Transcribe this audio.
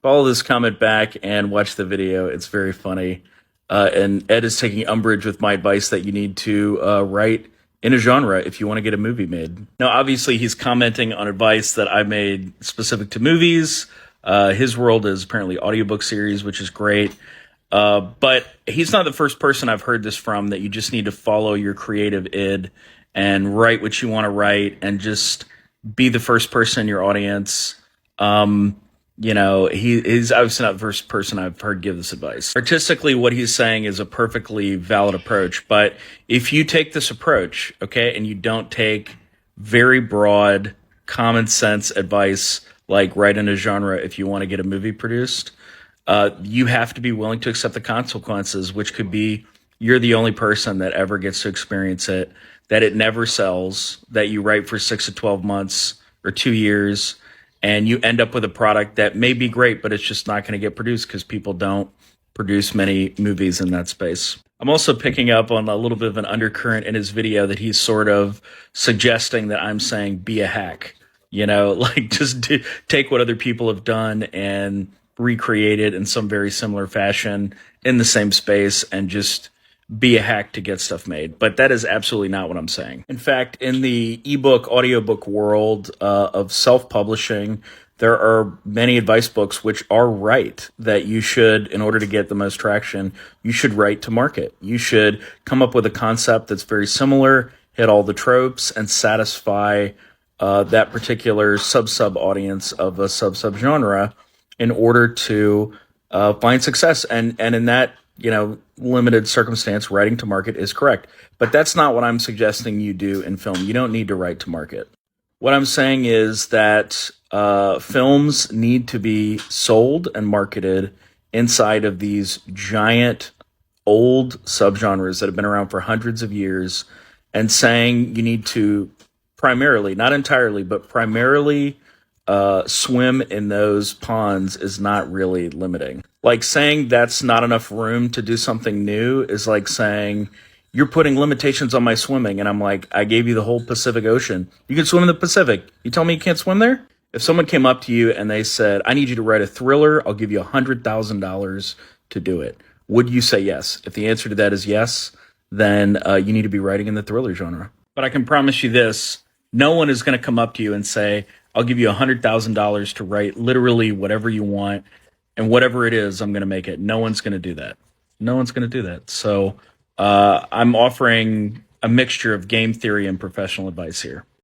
Follow this comment back and watch the video. It's very funny. And Ed is taking umbrage with my advice that you need to write in a genre if you want to get a movie made. Now, obviously, he's commenting on advice that I made specific to movies. His world is apparently audiobook series, which is great. But he's not the first person I've heard this from, that you just need to follow your creative id and write what you want to write and just be the first person in your audience. He's obviously not the first person I've heard give this advice. Artistically, what he's saying is a perfectly valid approach. But if you take this approach, okay, and you don't take very broad, common sense advice like write in a genre if you want to get a movie produced, you have to be willing to accept the consequences, which could be you're the only person that ever gets to experience it, that it never sells, that you write for 6 to 12 months or 2 years, and you end up with a product that may be great, but it's just not going to get produced because people don't produce many movies in that space. I'm also picking up on a little bit of an undercurrent in his video that he's sort of suggesting that I'm saying be a hack. Like just take what other people have done and recreate it in some very similar fashion in the same space and just be a hack to get stuff made. But that is absolutely not what I'm saying. In fact, in the ebook, audiobook world of self-publishing, there are many advice books which are right that you should, in order to get the most traction, you should write to market. You should come up with a concept that's very similar, hit all the tropes, and satisfy that particular sub audience of a sub genre in order to find success. And in that, limited circumstance, writing to market is correct. But that's not what I'm suggesting you do in film. You don't need to write to market. What I'm saying is that films need to be sold and marketed inside of these giant old subgenres that have been around for hundreds of years, and saying you need to primarily, not entirely, but primarily swim in those ponds is not really limiting. Like saying that's not enough room to do something new is like saying you're putting limitations on my swimming. And I'm like, I gave you the whole Pacific Ocean. You can swim in the Pacific. You tell me you can't swim there? If someone came up to you and they said, I need you to write a thriller, I'll give you $100,000 to do it, would you say yes? If the answer to that is yes, then you need to be writing in the thriller genre. But I can promise you this, no one is going to come up to you and say, I'll give you $100,000 to write literally whatever you want, and whatever it is, I'm going to make it. No one's going to do that. No one's going to do that. So I'm offering a mixture of game theory and professional advice here.